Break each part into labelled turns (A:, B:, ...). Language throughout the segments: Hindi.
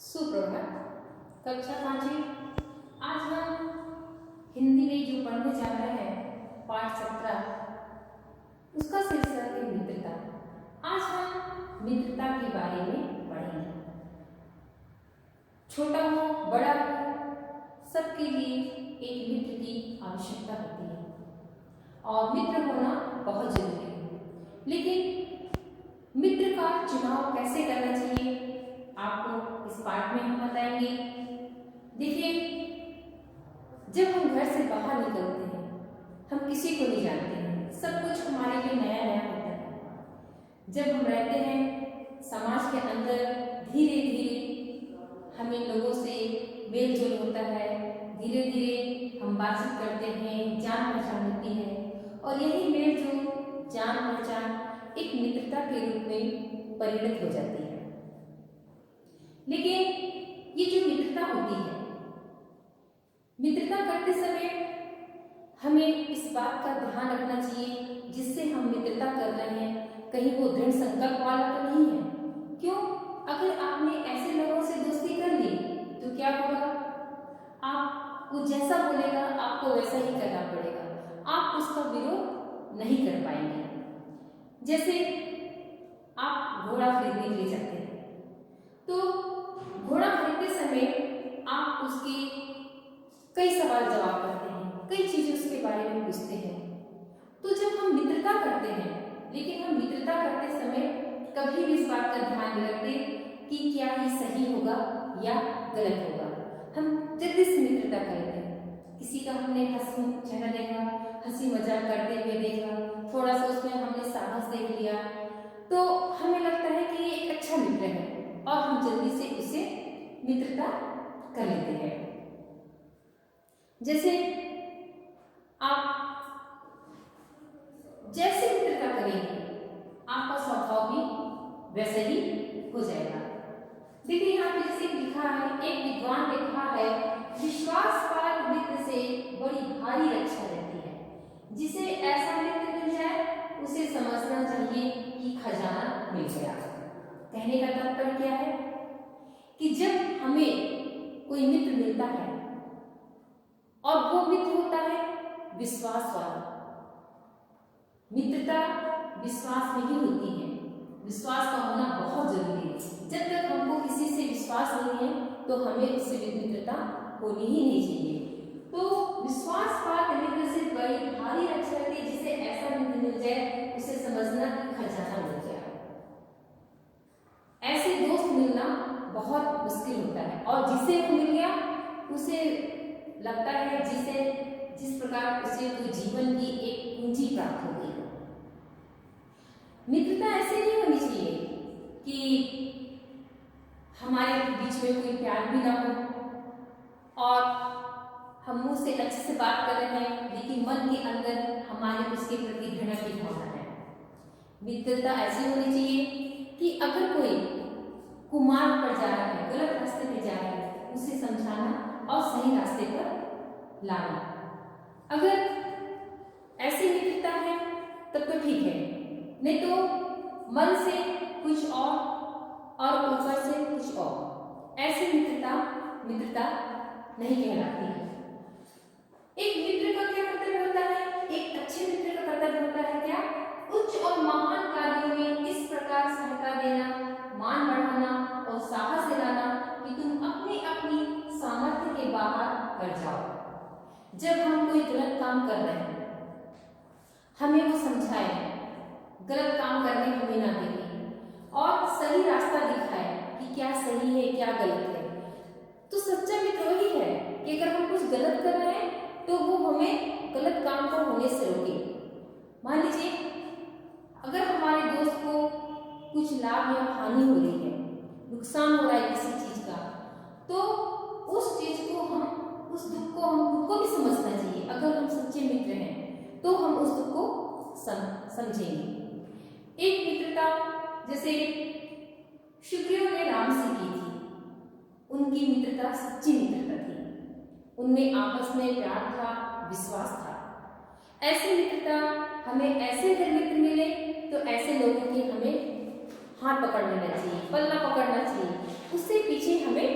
A: सुप्रभात। कक्षा 5वीं। आज हम हिंदी में जो पढ़ने जा रहे हैं पाठ 17, उसका शीर्षक है मित्रता। आज हम मित्रता के बारे में पढ़ेंगे। छोटा हो बड़ा हो, सबके लिए एक मित्र की आवश्यकता होती है और मित्र होना बहुत जरूरी है। लेकिन मित्र का चुनाव कैसे करना चाहिए आपको इस पाठ में हम बताएंगे। देखिए, जब हम घर से बाहर निकलते हैं हम किसी को नहीं जानते हैं, सब कुछ हमारे लिए नया नया होता है। जब हम रहते हैं समाज के अंदर, धीरे धीरे हमें लोगों से मेल जोल होता है, धीरे धीरे हम बातचीत करते हैं, जान पहचान होती है और यही मेल जोल, जान पहचान एक मित्रता के रूप में परिणत हो जाती है। लेकिन ये जो मित्रता होती है, मित्रता करते समय हमें इस बात का ध्यान रखना चाहिए जिससे हम मित्रता कर रहे हैं कहीं वो दृढ़ संकल्प वाला तो नहीं है। क्यों? अगर आपने ऐसे लोगों से दोस्ती कर ली तो क्या होगा? आप वो जैसा बोलेगा आपको वैसा ही करना पड़ेगा, आप उसका विरोध नहीं कर पाएंगे। जैसे आप घोड़ा खरीदने के लिए जाते हैं तो घोड़ा खरीदते समय आप उसके कई सवाल जवाब करते हैं, कई चीजें उसके बारे में पूछते हैं। तो जब हम मित्रता करते हैं, लेकिन हम मित्रता करते समय कभी भी इस बात का ध्यान नहीं रखते कि क्या ये सही होगा या गलत होगा। हम जल्दी से मित्रता करते हैं, किसी का हमने हंसी चेहरा देखा, हंसी मजाक करते हुए देखा, थोड़ा सा उसमें हमने साहस देख लिया तो हमें लगता है कि ये एक अच्छा मित्र है और हम जल्दी से उसे मित्रता कर लेते हैं। जैसे आप जैसे मित्रता करेंगे आपका स्वभाव भी वैसे ही हो जाएगा। देखिए यहाँ पे जैसे लिखा है, एक विद्वान लिखा है, विश्वास पात्र मित्र से बड़ी भारी रक्षा रहती है। जिसे ऐसा मित्र मिल जाए उसे समझना चाहिए कि खजाना मिल गया। कहने का तात्पर्य क्या है कि जब हमें कोई मित्र मिलता है और वो मित्र होता है विश्वास वाला। मित्रता विश्वास में ही होती है, विश्वास का होना बहुत जरूरी है। जब तक हमको किसी से विश्वास नहीं है तो हमें उससे मित्रता होनी ही नहीं चाहिए। तो विश्वास पात्र मित्र से बड़ी भारी रक्षा रहती है। जिसे ऐसा मित्र मिल जाए उसे समझना कि खजाना मिल गया। ऐसे दोस्त मिलना बहुत मुश्किल होता है और जिसे वो मिल गया उसे लगता है जिस प्रकार उसे तो जीवन की एक पूंजी प्राप्त हो गई। मित्रता ऐसे नहीं होनी चाहिए कि हमारे बीच में कोई प्यार भी ना हो और हम मुंह से अच्छे से बात कर रहे हैं लेकिन मन के अंदर हमारे उसके प्रति घृणा की भावना है। मित्रता ऐसी होनी चाहिए कि अगर कोई कुमार्ग पर जा रहा है, गलत रास्ते पे जा रहा है, उसे समझाना और सही रास्ते पर लाना। अगर ऐसी मित्रता है तब तो ठीक है, नहीं तो मन से कुछ और ऊपर से कुछ और, ऐसी मित्रता नहीं कहलाती है। एक मित्र का क्या कर्तव्य होता है? एक अच्छे मित्र का कर्तव्य होता है क्या? उच्च और महान कार्यों में इस प्रकार सहायता देना, मान बढ़ाना और साहस दिलाना कि तुम अपनी अपनी सामर्थ्य के बाहर कर जाओ। जब हम कोई गलत काम कर रहे हैं हमें वो समझाए, गलत काम करने हमें ना दें और सही रास्ता दिखाए कि क्या सही है क्या गलत है। तो सच्चा मित्र वही है कि अगर हम कुछ गलत कर रहे हैं तो वो हमें गलत काम को होने से रोके। मान लीजिए अगर हमारे दोस्त को कुछ लाभ या हानि हो रही है, नुकसान हो रहा है किसी चीज का, तो उस चीज को उस दुख को हम खुद को भी समझना चाहिए। अगर हम सच्चे मित्र हैं तो हम उस दुख को समझेंगे। एक मित्रता जैसे शुक्रियों ने राम से की थी, उनकी मित्रता सच्ची मित्रता थी, उनमें आपस में प्यार था, विश्वास था। ऐसी मित्रता हमें ऐसे अगर मित्र मिले तो ऐसे लोगों की हमें हाथ पकड़ लेना चाहिए, पल्ला पकड़ना चाहिए, उससे पीछे हमें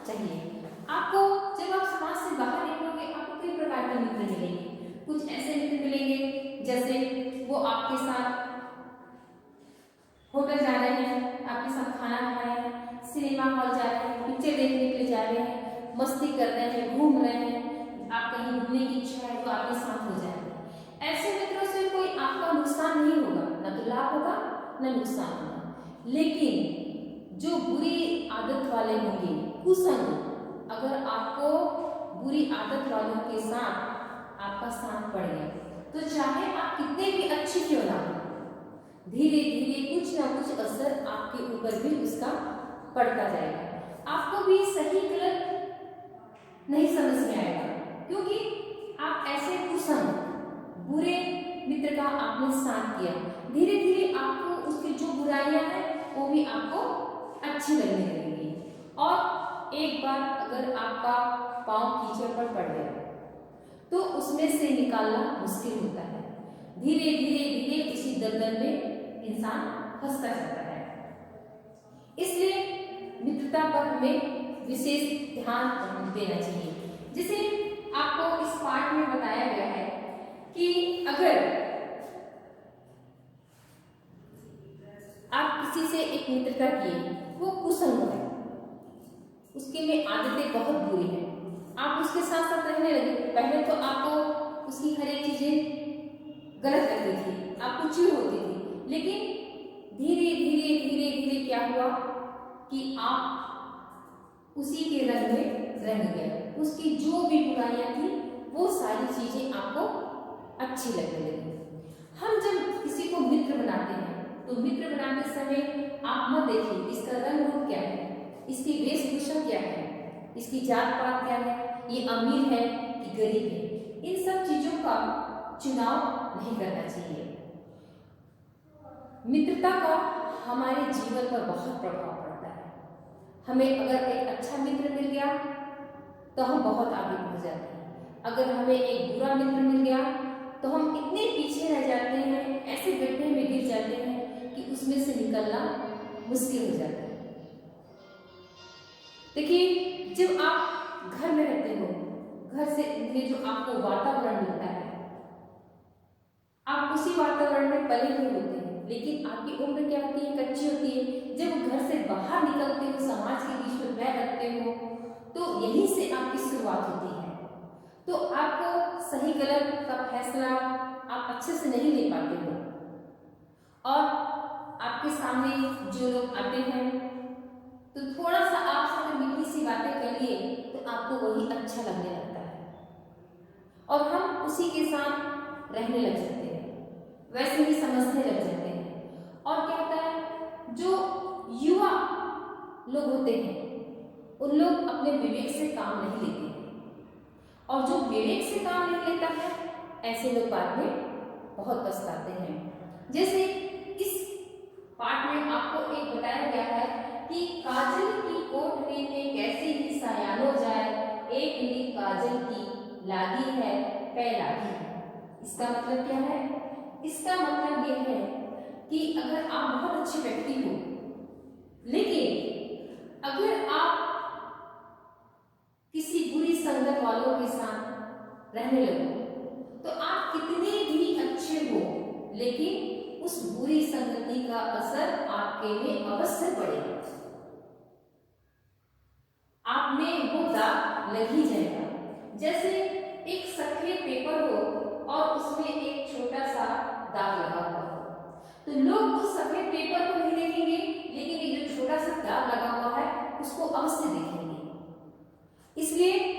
A: चाहिए। आपको जब आप समाज से बाहर निकलोगे आपको कई प्रकार के मित्र मिलेंगे। कुछ ऐसे मित्र मिलेंगे जैसे वो आपके साथ होटल जा रहे हैं, आपके साथ खाना खा रहे हैं, सिनेमा हॉल जा रहे हैं, पिक्चर देखने के लिए जा रहे हैं, मस्ती कर रहे हैं, घूम रहे हैं, आप कहीं घूमने की इच्छा है तो आपके साथ हो जाएंगे। ऐसे मित्रों से कोई आपका नुकसान नहीं होगा, न तो लाभ होगा न नुकसान होगा। लेकिन जो बुरी आदत वाले होंगे, कुसंग, अगर आपको बुरी आदत वालों के साथ आपका साथ पड़ गया तो चाहे आप कितने भी अच्छे क्यों ना हो, धीरे धीरे कुछ ना कुछ असर आपके ऊपर भी उसका पड़ता जाएगा। आपको भी सही गलत नहीं समझ में आएगा, क्योंकि आप ऐसे कुसंग बुरे मित्र का आपने साथ किया। धीरे धीरे आपको उसकी जो बुराइयां हैं वो भी आपको अच्छी लगने लगेगी। और एक बार अगर आपका पांव कीचड़ पर पड़ गया तो उसमें से निकालना मुश्किल होता है। धीरे धीरे धीरे उसी दलदल में इंसान फंसता जाता है। इसलिए मित्रता पर हमें विशेष ध्यान देना चाहिए। जैसे आपको इस पाठ में बताया गया है कि अगर आप किसी से एक मित्रता किए, वो कुसंग है, उसके में आदतें बहुत बुरी है, आप उसके साथ साथ रहने लगे, पहले तो आपको उसकी हर एक चीजें गलत लगती थी, आपको चिढ़ होती थी, लेकिन धीरे धीरे धीरे धीरे क्या हुआ कि आप उसी के रंग में रंग गए। उसकी जो भी बुराइयां थी वो सारी चीजें आपको अच्छी लगने लगी। हम जब किसी को मित्र बनाते हैं तो मित्र बनाते समय आप मत देखिए इसका रंग रूप क्या है, इसकी वेशभूषा क्या है, इसकी जात पात क्या है, ये अमीर है कि गरीब है, इन सब चीजों का चुनाव नहीं करना चाहिए। मित्रता का हमारे जीवन पर बहुत प्रभाव पड़ता है। हमें अगर एक अच्छा मित्र मिल गया तो हम बहुत आगे बढ़ जाते हैं, अगर हमें एक बुरा मित्र मिल गया तो हम इतने पीछे रह जाते हैं, ऐसे गड्ढे में गिर जाते हैं कि उसमें से निकलना मुश्किल हो जाता है। देखिए, जब आप घर में रहते हो, घर से जो आपको वातावरण मिलता है, आप उसी वातावरण में पले हुए होते हैं, लेकिन आपकी उम्र क्या होती है, कच्ची होती है। जब घर से बाहर निकलते हो, समाज के बीच में पैर रखते हो, तो यहीं से आपकी शुरुआत होती है। तो आपको सही गलत का फैसला आप अच्छे से नहीं ले पाते हो, और आपके सामने जो लोग आते हैं तो थोड़ा सा आपसे अगर मीठी सी बातें कर लिए तो आपको वही अच्छा लगने लगता है और हम उसी के साथ रहने लग जाते हैं, वैसे ही समझने लग जाते हैं। और क्या होता है, जो युवा लोग होते हैं उन लोग अपने विवेक से काम नहीं लेते हैं, और जो विवेक से काम नहीं लेता है ऐसे लोग बाद में बहुत पछताते हैं। जैसे इस पाठ में आपको एक बताया गया है कि काजल की कोठरी में कैसी ही सायानो जाए, एक नींद काजल की लागी है पै लागी है। इसका मतलब क्या है? इसका मतलब यह है कि अगर आप बहुत अच्छे व्यक्ति हो, लेकिन अगर आप किसी बुरी संगत वालों के साथ रहने लगो तो आप कितने भी अच्छे हो, लेकिन उस बुरी संगति का असर आपके में अवश्य पड़ेगा, आप में वो दाग लग ही जाएगा। जैसे एक सफेद पेपर हो और उसमें एक छोटा सा दाग लगा हुआ हो, तो लोग उस सफेद पेपर को नहीं देखेंगे, लेकिन ये जो छोटा सा दाग लगा हुआ है उसको अवश्य देखेंगे। इसलिए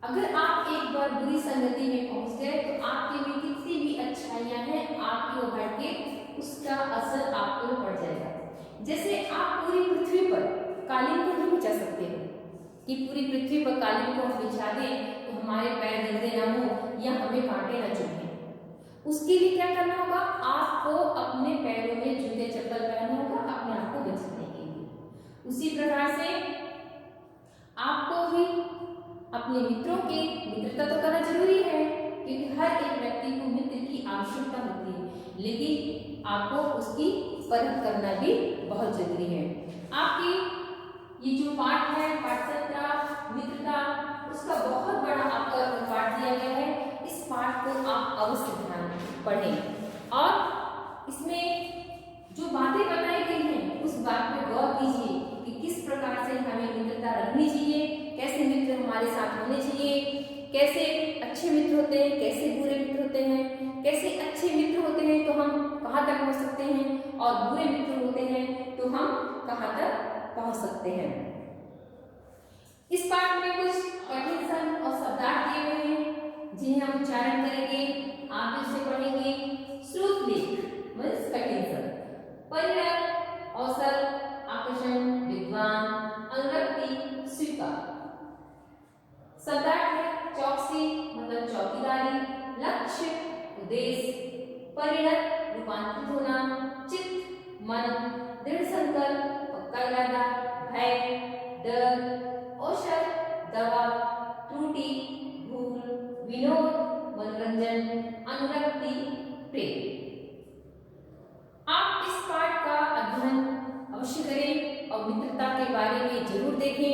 A: अगर आप एक बार बुरी संगति में पहुंच गए तो आपके में कितनी भी अच्छाइयां हैं, आपकी ओर हट के उसका असर आपको पड़ जाएगा। जैसे आप पूरी पृथ्वी पर कालीन को नहीं बिछा सकते कि पूरी पृथ्वी पर कालीन को हम बिछा दें तो हमारे पैर गंदे ना हो या हमें कांटे ना चुभें। उसके लिए क्या करना होगा? आपको अपने पैरों में जूते चप्पल पहनना होगा अपने आप को बचाने के लिए। उसी प्रकार से आपको भी अपने मित्रों की मित्रता तो करना जरूरी है, क्योंकि हर एक व्यक्ति को मित्र की आवश्यकता होती है, लेकिन आपको उसकी परख करना भी बहुत जरूरी है। आपकी ये जो पाठ है पाठचर्या मित्रता उसका बहुत बड़ा आपका पाठ दिया गया है। इस पाठ को आप अवश्य ध्यान पढ़ें और इसमें जो बातें बताई गई हैं उस बात पे गौर कीजिए कि किस प्रकार से हमें मित्रता रखनी चाहिए, कैसे मित्र हमारे साथ होने चाहिए, कैसे अच्छे मित्र होते हैं, कैसे बुरे मित्र होते हैं, कैसे अच्छे मित्र होते हैं तो हम कहाँ तक पहुँच सकते हैं और बुरे मित्र होते हैं तो हम कहाँ तक पहुँच सकते हैं। इस पाठ में कुछ कठिन शब्द और शब्दार्थ दिए हुए हैं जिन्हें हम उच्चारण करेंगे, आप इसे पढ़ेंगे। श्रुत लेख मीन्स कठिन शब्द, परिणत, अवसर, आकर्षण, विद्वान, अनुरक्ति, स्वीकार। शब्दार्थ है चौकसी मतलब चौकीदारी, लक्ष्य उद्देश्य, परिणत रूपांतरित होना, चित्त मन, दृढ़ संकल्प पक्का इरादा, भय डर, औषध दवा, त्रुटि भूल, विनोद मनोरंजन, अनुरक्ति प्रेम। आप इस पाठ का अध्ययन अवश्य करें और मित्रता के बारे में जरूर देखें,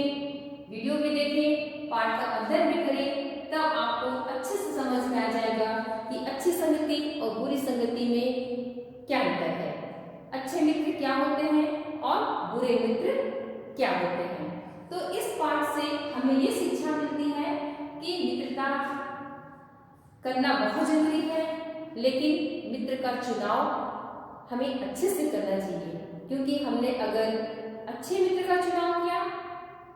A: वीडियो भी देखें, पाठ का अध्ययन भी करें, तब आपको अच्छे से समझ में आ जाएगा कि अच्छी संगति और बुरी संगति में क्या अंतर है, अच्छे मित्र क्या होते हैं और बुरे मित्र क्या होते हैं। तो इस पाठ से हमें ये शिक्षा मिलती है कि मित्रता करना बहुत जरूरी है, लेकिन मित्र का चुनाव हमें अच्छे से करना चाहिए, क्योंकि हमने अगर अच्छे मित्र का चुनाव किया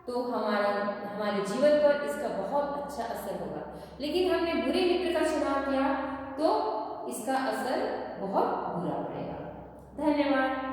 A: तो हमारे जीवन पर इसका बहुत अच्छा असर होगा, लेकिन हमने बुरे मित्र का चुनाव किया तो इसका असर बहुत बुरा पड़ेगा। धन्यवाद।